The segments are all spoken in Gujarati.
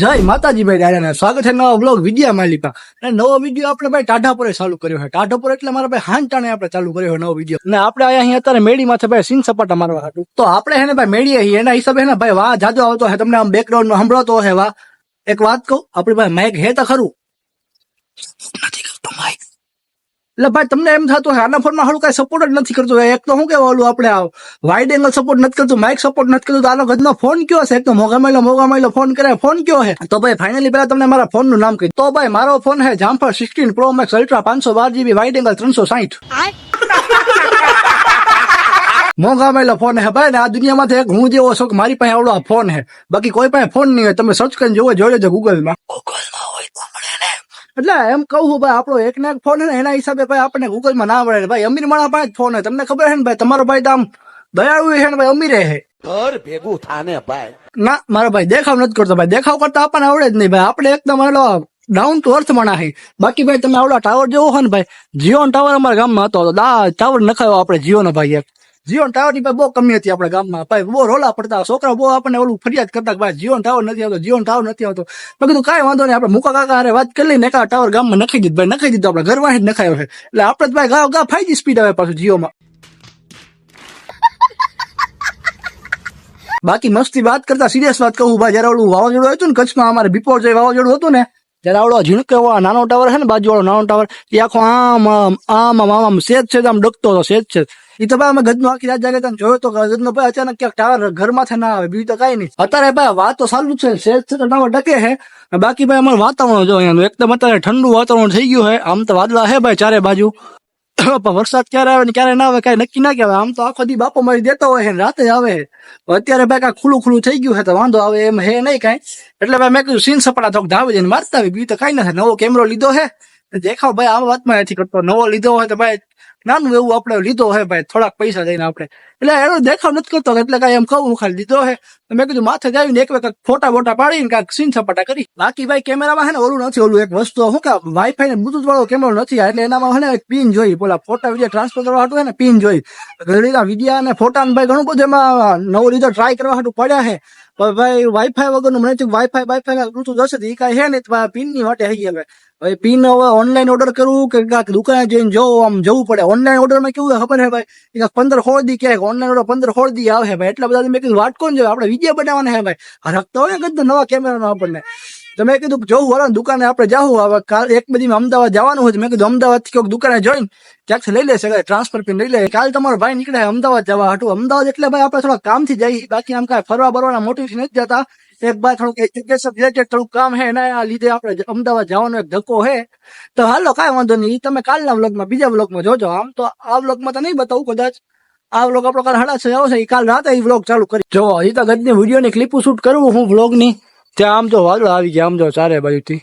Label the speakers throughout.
Speaker 1: જય માતાજી ભાઈ દાદાને સ્વાગત છે નવા બ્લોગ વિદ્યા માલિકા અને નવો વિડીયો આપણે ભાઈ ટાઢાપુરે ચાલુ કર્યો છે. ટાઢાપુર એટલે મારા ભાઈ હાંટાણે આપણે ચાલુ કર્યો છે નવો વિડીયો. ને આપણે અહીંયા અત્યારે મેડી માથે ભાઈ સિંગ સપાટા મારવા હતું. તો આપણે હે ને ભાઈ મેડીએ છીએ એના હિસાબે હે ને ભાઈ વાહ જાજો આવતો હે. તમને આમ બેકગ્રાઉન્ડ માં સંભળાતો હે વાહ. એક વાત કહું, આપણી ભાઈ માઇક હે તો ખરું નથી કરતો માઇક. એટલે ભાઈ તમને એમ થતું હે આના ફોનમાં હાલું કઈ સપોર્ટ જ નથી કરતું. એક તો શું કેવું ઓલું આપણે વાઇડ એંગલ સપોર્ટ નથી કરતું, માઇક સપોર્ટ નથી કરતું. તો આનો ગજનો ફોન કયો છે? એક તો મોગા માયલો ફોન કરે. ફોન કયો છે? તો ભાઈ ફાઇનલી પેલા તમને મારા ફોન નું નામ કહી. તો ભાઈ મારો ફોન છે જામફળ 16 Pro Max Ultra 512GB wide angle 360. મોંઘા માયલો ફોન હે ભાઈ ને આ દુનિયામાંથી એક હું જેવો છું કે મારી પાસે આવડો આ ફોન હે. બાકી કોઈ પાસે ફોન નહીં હોય. તમે સર્ચ કરીને જોઈ લેજો ગૂગલમાં હોય તો મળે ને. એટલે એમ કહું ભાઈ આપણો એક ને એક ફોન હે ને એના હિસાબે ભાઈ આપણને ગૂગલમાં ના મળે. ભાઈ અમીર માણા પાસે ફોન હે. તમને ખબર હે ને ભાઈ તમારો ભાઈ તો આમ દયાળુ છે ને ભાઈ અમીરે હે.
Speaker 2: ઘર ભેગું થાને ભાઈ.
Speaker 1: ના મારો ભાઈ દેખાવ નથી કરતો ભાઈ. દેખાવ કરતા આપણને આવડે જ નહીં ભાઈ. આપણે એકદમ એલો ડાઉન ટુ અર્થ માણા હે. બાકી ભાઈ તમે આવડો ટાવર જેવો હોય ને ભાઈ, જીઓ ટાવર અમારા ગામમાં હતો. ટાવર નખાયો આપણે જીઓ નો ભાઈ. એક જીઓ ટાવર ની ભાઈ બહુ કમી હતી આપણા ગામમાં. ભાઈ બહુ રોલા પડતા છોકરા બહુ આપણને ઓલું ફરિયાદ કરતા કે ભાઈ જીઓ ટાવર નથી આવતો, જીઓ ટાવર નથી આવતો. મેં કીધું કાંઈ વાંધો નહીં, આપણે મુકા કાકા હારે વાત કરી લઈને એકા ટાવર ગામમાં નખાઈ દીધું. ભાઈ નખાઈ દીધું, આપણે ઘર વાહી જ નખાયો છે. એટલે આપણે ભાઈ ગા 5G સ્પીડ આવે પાછું જીઓમાં. બાકી મસ્તી વાત કરતા સિરિયસ વાત કહું ભાઈ, જયારે ઓલું વાવાઝોડું હતું ને કચ્છમાં, અમારે બિપોર જે વાવાઝોડું હતું ને, ત્યારે આવડો ઝીણકે વાળો નાનો ટાવર છે ને, બાજુ વાળો નાનો ટાવર, એ આખો આમ સેજ છે આમ ડકતો હતો. સેજ છે એ તો ભાઈ અમે ગજનો આખી રાત જાગે તમે જોયો તો ગજનો ભાઈ અચાનક ક્યાંક ટાવર ઘરમાંથી ના આવે, બીજું તો કઈ નહીં. અત્યારે ભાઈ વાત તો સારું છે, સેજ છે તો ટાવર ડકે છે. બાકી ભાઈ અમારું વાતાવરણ જો અહીંયાનું એકદમ અત્યારે ઠંડુ વાતાવરણ થઈ ગયું છે. આમ તો વાદળા છે ભાઈ ચારે બાજુ, પણ વરસાદ ક્યારે આવે ને ક્યારે ના આવે કઈ નક્કી ના કહેવાય. આમ તો આખો દી બાપો મારી દેતો હોય છે, રાતે આવે. અત્યારે ભાઈ કાંઈ ખુલ્લું થઈ ગયું છે તો વાંધો આવે એમ હે નહીં કાંઈ. એટલે ભાઈ મેં કીધું સીન સપાટા થોડુંક ધાવી જઈને મારતા આવી, બીજું તો કઈ નથી. નવો કેમેરો લીધો છે, દેખાવ ભાઈ આ વાતમાં નથી કરતો. નવો લીધો હોય તો ભાઈ નાનું એવું આપણે લીધો હોય ભાઈ, થોડાક પૈસા દઈને આપણે. એટલે એનો દેખાવ નથી કરતો એટલે કઈ એમ કહું ખાલી લીધો છે. મેં કીધું માથે જાવીને એક વખત ફોટા બોટા પાડીને કાંઈક સીન સપાટા કરી. બાકી ભાઈ કેમેરામાં છે ને ઓલું નથી, ઓલું એક વસ્તુ શું કે વાઈફાઈ ને બ્લુટૂથ વાળો કેમેરો નથી. એટલે એનામાં છે ને એક પિન જોઈ, પેલા ફોટા વિડીયો ટ્રાન્સફર કરવા હાટું છે ને પિન જોઈ. ઘણીના વિડીયો અને ફોટા ભાઈ ઘણું બધું એમાં નવો લીધો ટ્રાય કરવા હાટું પડ્યા છે. પણ ભાઈ વાઈફાઈ વગરનું મને થયું વાઈફાઈ બ્લુટૂથ હશે તો એ કાંઈ છે નહીં. પિન ની વાટે થઈ ગયા. હવે પિન હવે ઓનલાઈન ઓર્ડર કરવું કે કાંઈક દુકાને જઈને આમ જવું પડે. ઓનલાઈન ઓર્ડર માં કેવું ખબર છે ભાઈ, 15-16 દી ક્યાંક ઓનલાઈન ઓર્ડર 15-16 દી આવે ભાઈ. એટલા બધા મેં કીધું વાટ કોણ જોયું, આપણે વિડીયો બનાવવાના હે ભાઈ. હરકતો હોય ને કદ નવા કેમેરાનો આપણને. તો મેં કીધું જોવું વાળા દુકાને આપણે જાવું. હવે કાલ એક બધી અમદાવાદ જવાનું હોય, મેં કીધું અમદાવાદ થી કોઈક દુકાને જોઈને ક્યાંક લઈ લેશે, ટ્રાન્સફર પિન લઈ લે. કાલ તમારો ભાઈ નીકળે અમદાવાદ જવા હાટું. અમદાવાદ એટલે ભાઈ આપણે થોડા કામથી જઈએ, બાકી આમ કાંઈ ફરવા બરવાના મોટિવથી નથી જતા. એક બાર થોડુંક એજ્યુકેશન રિલેટેડ થોડુંક કામ હે, એના લીધે આપણે અમદાવાદ જવાનો એક ધક્કો હે. તો હાલો કાંઈ વાંધો નહીં, તમે કાલના વ્લોગમાં બીજા વ્લોગમાં જોજો. આમ તો આ વ્લોગમાં તો નહીં બતાવું કદાચ. આ વ્લોગ આપણો કાલ 6:30 આવશે, એ કાલ રાતે એ વ્લોગ ચાલુ કરી. જો હજી તો ગજની વિડીયોની ક્લિપો શૂટ કરું હું વ્લોગની. ત્યાં આમ જો વાદળા આવી ગયા, આમ જો ચારે બાજુથી.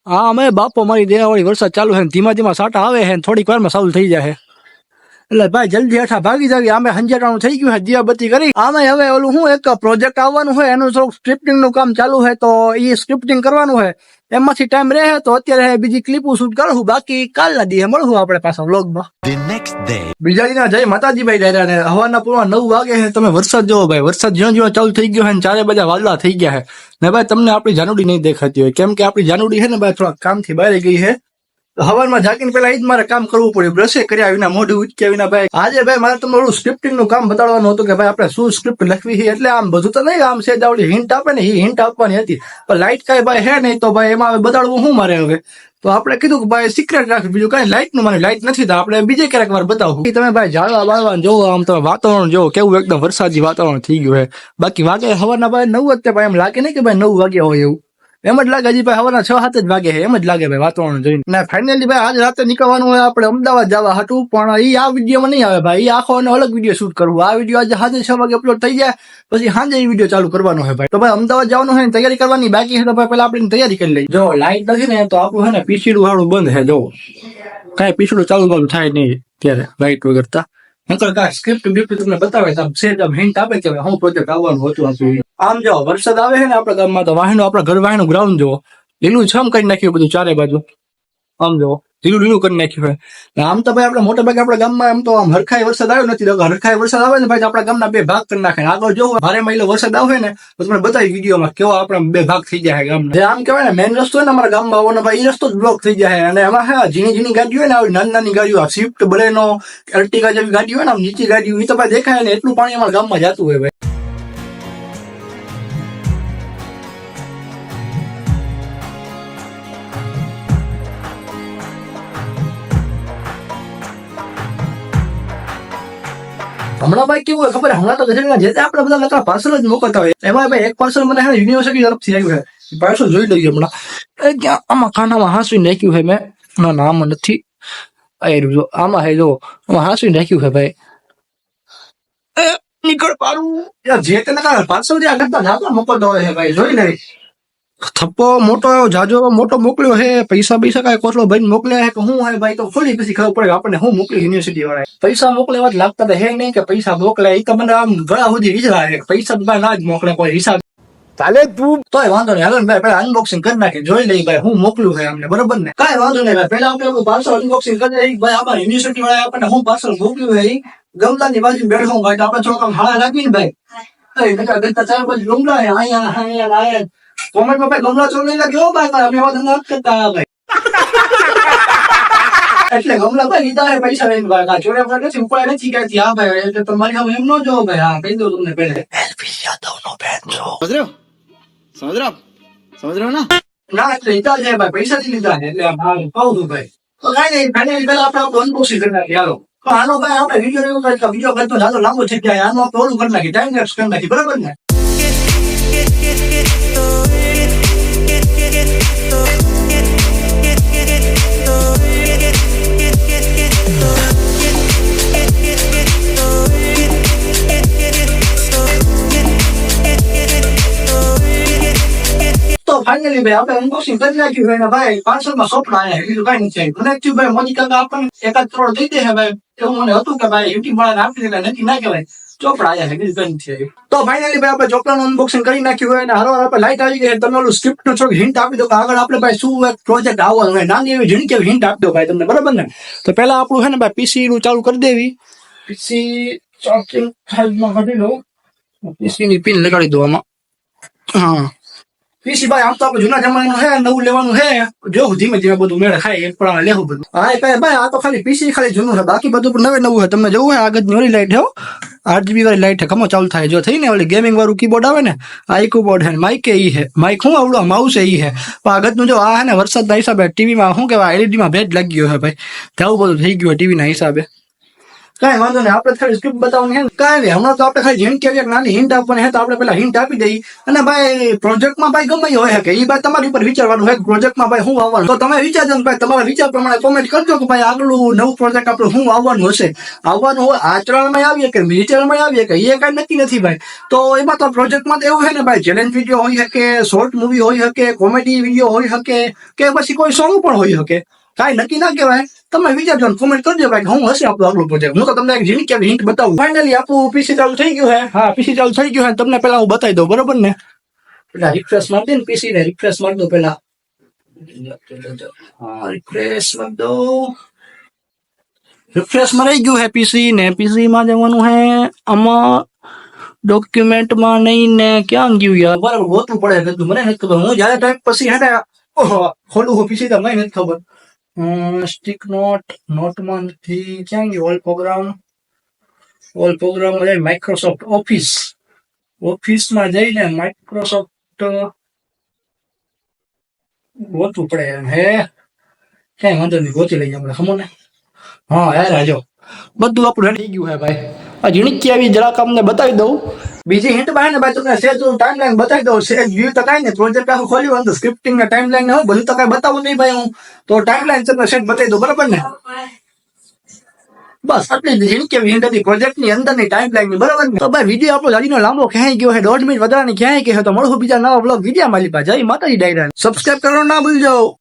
Speaker 1: હા અમે બાપો મારી દેવાવાળી વરસાદ ચાલુ છે, ધીમા ધીમા સાટા આવે છે, થોડીક વારમાં સારું થઈ જાય. એટલે ભાઈ જલ્દી હેઠા ભાગી જાવી. આમે હંજાટાણું થઈ ગયું છે, દિયાબત્તી કરી. આમે હવે ઓલું હું એક પ્રોજેક્ટ આવવાનું હોય, એનું થોડુંક સ્ક્રિપ્ટિંગ નું કામ ચાલુ છે, તો એ સ્ક્રિપ્ટિંગ કરવાનું હોય. એમાંથી ટાઈમ રહે તો અત્યારે બીજી ક્લિપો શૂટ કરું. બાકી કાલના દિવસે મળવું આપણે પાછા વ્લોગમાં. બીજા દિના જય માતાજી ભાઈ દાદા ને હવાના પૂર્વા 9 વાગે છે. તમે વરસાદ જોવો ભાઈ, વરસાદ જ્યાં ચાલુ થઈ ગયો છે ને ચારે બધા વાદળા થઈ ગયા છે. ને ભાઈ તમને આપણી જાનુડી નહીં દેખાતી હોય, કેમ કે આપણી જાનુડી છે ને ભાઈ થોડા કામથી બહાર ગઈ છે. હવારમાં જાગીને પેલા એ જ મારે કામ કરવું પડ્યું, બ્રશે કર્યા વિના, મોઢું ઉચક્યા વિના. ભાઈ આજે ભાઈ મારે તમને ઓલું સ્ક્રિપ્ટિંગ નું કામ બતાડવાનું હતું કે ભાઈ આપણે શું સ્ક્રિપ્ટ લખવી છે. એટલે આમ બધું તો નહીં, આમ સેજ આવડી હિન્ટ આપે ને એ હિન્ટ આપવાની હતી. પણ લાઈટ કાંઈ ભાઈ હે નહીં, તો ભાઈ એમાં બતાડવું શું મારે હવે. તો આપણે કીધું કે ભાઈ સિક્રેટ રાખવી, બીજું કાંઈ લાઈટ નું મને લાઈટ નથી, તો આપણે બીજે ક્યારેક વાર બતાવું. તમે ભાઈ જાળવા બાળવા જોવો, આમ તમે વાતાવરણ જોવો કેવું એકદમ વરસાદી વાતાવરણ થઈ ગયું છે. બાકી વાગે હવાના ભાઈ 9 જ, ભાઈ એમ લાગે નહીં કે ભાઈ 9 વાગ્યા હોય એવું. એમ જ લાગે હજી ભાઈ હવાના 6-7 જ વાગે છે, એમ જ લાગે ભાઈ વાતાવરણ જોઈને. ના ફાઇનલી ભાઈ આજ રાતે નીકળવાનું હોય આપણે અમદાવાદ જવા હતું, પણ એ આ વિડીયોમાં નહીં આવે ભાઈ. એ આખો અલગ વિડીયો શૂટ કરવું. આ વિડીયો આજે સાંજે 6 વાગે અપલોડ થઈ જાય, પછી સાંજે એ વિડીયો ચાલુ કરવાનો હોય ભાઈ. તો ભાઈ અમદાવાદ જવાનું હોય ને તૈયારી કરવાની બાકી છે, તો ભાઈ પેલા આપણે તૈયારી કરી લઈએ. જો લાઈટ નથી ને તો આપણું છે ને પીસીડું વાળું બંધ છે. જો કાંઈ પીસીડું ચાલુ થાય નહીં ત્યારે લાઈટ વગર. નકર કાંઈ સ્ક્રિપ્ટ બિપ્ટ તમને બતાવે, હિન્ટ આપે કે હું પ્રોજેક્ટ આવવાનું હતું આપણું. આમ જો વરસાદ આવે છે ને આપણા ગામમાં, તો વાહનો આપણા ઘર વાહનું ગ્રાઉન્ડ જો લીલું છમ કરી નાખ્યું બધું ચારે બાજુ. આમ જો લીલું લીલું કરી નાખ્યું હોય. ને આમ તો ભાઈ આપણે મોટા ભાગે આપણા ગામમાં એમ તો આમ હરખાઈ વરસાદ આવ્યો નથી. હરખાઈ વરસાદ આવે ને ભાઈ તો આપણા ગામના બે ભાગ કરી નાખે. આગળ જો ભારે મહિલો વરસાદ આવે ને તો તમને બતાવી વિડીયોમાં કેવો આપણા બે ભાગ થઈ જાય ગામના. જે આમ કહેવાય ને મેન રસ્તો હોય ને અમારા ગામમાં આવવાનો ભાઈ એ રસ્તો જ બ્લોક થઈ જાય. અને એમાં હા ઝીણી ઝીણી ગાડી હોય ને આવી નાની નાની ગાડીઓ સ્વિફ્ટ બલેનો અર્ટિગા જેવી ગાડી હોય ને આમ નીચી ગાડીઓ એ તો ભાઈ દેખાય ને એટલું પાણી અમારા ગામમાં જતું હોય ભાઈ. હમણાં ભાઈ કેવું હોય ખબર હમણાં તો ગજેટના જે આપણે બધા લખા પાર્સલ જ મોકલતા હોય. એમાં ભાઈ એક પાર્સલ મને યુનિવર્સિટી તરફથી આવ્યું છે. પાર્સલ જોઈ લઈએ હમણાં. ક્યાં આમાં ખાનામાં હાંસવી નાખ્યું છે મેં. ના ના આમાં નથી. જો આમાં હે જો આમાં હાંસવી નાખ્યું છે ભાઈ. નીકળ પાડું યાર જે તેને પાર્સલ જે આગળ જાતા મોકલતો હોય છે ભાઈ જોઈ લે. થપ્પો મોટો જાજો મોટો મોકલ્યો છે. પૈસા કાંઈ કોટલો ભાઈ મોકલ્યા છે કે હું હે ભાઈ તો ખોલી પછી ખબર પડે આપણને હું મોકલી યુનિવર્સિટી વાળા. પૈસા મોકલેવા જ લાગતા તો હે નહીં કે પૈસા મોકલે એ તો મને આમ ગળા સુધી વિચાર પૈસા તો ભાઈ ના જ મોકલે કોઈ હિસાબ
Speaker 2: ચાલે તું
Speaker 1: તોય વાંધો નહીં. હાલો ભાઈ પેલા અનબોક્સિંગ કરી નાખી જોઈ લઈ ભાઈ હું મોકલું છે અમને બરોબર ને. કાંઈ વાંધો નહીં ભાઈ પેલા આપણે પાર્સલ અનબોક્સિંગ કરી દઈએ ભાઈ. આપણા યુનિવર્સિટી વાળા આપણને હું પાર્સલ મોકલ્યું છે ગમલાની બાજુ બેઠો ભાઈ તો આપણે થોડુંક હાળા રાખીને ભાઈ ચાર બાજુ ગમલા અહીંયા કોમેન્ટમાં ભાઈ ગમલા ચોર નહીં લાગ્યો ભાઈ અમે એવા ધંધા નથી કરતા ભાઈ. એટલે ગમલા ભાઈ લીધા હે પૈસા લઈને ભાઈ ચોરે પર નથી ઉપાય નથી કહેતી. હા ભાઈ એટલે તમારી સામે એમ ન જોવો ભાઈ. હા કહી દઉં તમને પહેલે યાદવનો બેન છો સમજ રહ્યો ના એટલે લીધા છે ભાઈ પૈસાથી લીધા છે એટલે હા કહું છું ભાઈ. તો કાંઈ નહીં ફાઇનલી પહેલા આપણે અનબોક્સિંગ કરી નાખીએ હાલો. તો આનો ભાઈ આપણે વિડીયો એવું કરી બીજો કરતો જાતો લાંબો છે કે આનો આપણે ઓલું કરી નાખી ટાઈમ લેપ્સ કરી નાખી બરાબર ને. ફાઇનલી ભાઈ આપણે અનબોક્સિંગ કરી નાખ્યું હોય ને ભાઈ પાર્સલમાં સોપડા આવ્યા બીજું કઈ નથી આવ્યું. મને એકચ્યુઅલી ભાઈ મોદી કાકા આપણને એકાદ કરોડ દઈ દે ભાઈ એવું મને હતું કે ભાઈ યુટ્યુબ વાળાને આપી દે નથી ના કહેવાય ચોપડા આવ્યા છે બીજું કઈ નથી આવ્યું. તો ફાઇનલી ભાઈ આપણે ચોપડાનું અનબોક્સિંગ કરી નાખ્યું હોય ને હારો આપણે લાઈટ આવી ગઈ. તમે ઓલું સ્ક્રિપ્ટ નું થોડું હિન્ટ આપી દો કે આગળ આપણે ભાઈ શું એક પ્રોજેક્ટ આવવાનો હોય નાની એવી ઝીણકી એવી હિન્ટ આપી દો ભાઈ તમને બરાબર ને. તો પેલા આપણું છે ને ભાઈ પીસી નું ચાલુ કરી દેવી. પીસી ચાર્જિંગ ફાઇલમાં કાઢી લો. પીસી ની પિન લગાડી દો આમાં. હા પીસી ભાઈ આમ તો આપણે જૂના જમાનાનું હે નવું લેવાનું હે જોવું ધીમે ધીમે બધું મેળે ખાય એક પ્રમાણે લેવું બધું. હા કઈ ભાઈ આ તો ખાલી પીસી ખાલી જૂનું છે બાકી બધું નવે નવું છે. તમને જોવું હોય આગળની ઓલી લાઈટ હે 8GB વાળી લાઈટ છે કમો ચાલુ થાય જો થઈ ને ઓલી ગેમિંગ વાળું કીબોર્ડ આવે ને આ કીબોર્ડ હે માઇક એ હે માઇક હું આવડો માઉસ એ હે. પણ આગળનું જો આ હે ને વરસાદના હિસાબે ટીવીમાં શું કહેવાય એલઈડીમાં ભેજ લાગી ગયો છે ભાઈ તેવું બધું થઈ ગયું ટીવીના હિસાબે. કાંઈ વાંધો નહીં આપણે ખાલી સ્ક્રિપ્ટ બતાવવાની હે કાંઈ નહીં હમણાં તો આપણે ખાલી હિન્ટ કેવી નાની હિન્ટ આપવાની હે તો આપણે પેલા હિન્ટ આપી દઈએ. અને ભાઈ પ્રોજેક્ટમાં ભાઈ ગમે હોય શકે એ ભાઈ તમારી ઉપર વિચારવાનું હોય પ્રોજેક્ટમાં ભાઈ શું આવવાનું. તો તમે વિચારજો ને ભાઈ તમારા વિચાર પ્રમાણે કોમેન્ટ કરજો કે ભાઈ આગલું નવું પ્રોજેક્ટ આપણું શું આવવાનું હશે. આવવાનું હોય આચરણમાં આવીએ કે વિચારમાં આવીએ કે એ કાંઈ નક્કી નથી ભાઈ. તો એમાં તો પ્રોજેક્ટમાં તો એવું છે ને ભાઈ ચેલેન્જ વિડીયો હોઈ શકે શોર્ટ મૂવી હોઈ શકે કોમેડી વિડીયો હોઈ શકે કે પછી કોઈ સોંગ પણ હોઈ શકે. કાંઈ નક્કી ના કહેવાય. તમે વિચારજો કોમેન્ટ કરજો ભાઈ હું હશે આપણું આગલું પ્રોજેક્ટ. હું તો તમને એક ઝીણી કેવી હિન્ટ બતાવું. ફાઇનલી આપણું પીસી ચાલુ થઈ ગયું છે. હા પીસી ચાલુ થઈ ગયું છે તમને પેલા હું બતાવી દઉં બરોબર ને. પેલા રિફ્રેશ મારી દે ને પીસી ને રિફ્રેશ મારી દો પેલા. હા રિફ્રેશ મારી દો. રિફ્રેશ મરાઈ ગયું છે પીસી ને પીસી માં જવાનું છે આમાં ડોક્યુમેન્ટમાં નહીં ને ક્યાં ગયું યાર બરાબર ગોતવું પડે બધું મને નથી ખબર. હું જયારે ટાઈમ પછી હે ને ખોલું હું પીસી તમને નથી ખબર. સ્ટીક નોટમાં નથી ક્યાં ગયું ઓલ પ્રોગ્રામ માઇક્રોસોફ્ટ ઓફિસમાં જઈને માઇક્રોસોફ્ટ ગોતવું પડે હે ક્યાંય વાંધો નહીં ગોતી લઈએ આપણે ખમો ને. હા યાર આજો બધું આપણું રેડી થઈ ગયું હે ભાઈ. આ ઝીણકી આવી જરાક અમને બતાવી દઉં. બીજી હિન્ટ બાય ને ભાઈ તમને સેજ ટાઈમ લાઈન બતાવી દઉં. સેજ વ્યૂ તો કાંઈ નહીં પ્રોજેક્ટ આખું ખોલ્યું તો સ્ક્રિપ્ટિંગ ના ટાઈમ લાઈન હોય બધું તો કાંઈ બતાવું નહીં ભાઈ હું તો ટાઈમ લાઈન તમને સેજ બતાવી દઉં બરાબર ને. બસ આટલી ઝીણકી એવી હિન્ટ હતી પ્રોજેક્ટ ની અંદર ની ટાઈમ લાઈન બરાબર ને. તો ભાઈ વિડીયો આપણો જાડીનો લાંબો ક્યાંય ગયો છે 1.5 મિનિટ વધારાની ક્યાંય ગયો તો મળું બીજા નવા બ્લોગ વિડીયો મારી પાસે જય માતાજી ડાયરા સબસ્ક્રાઇબ કરવાનું ના ભૂલજો.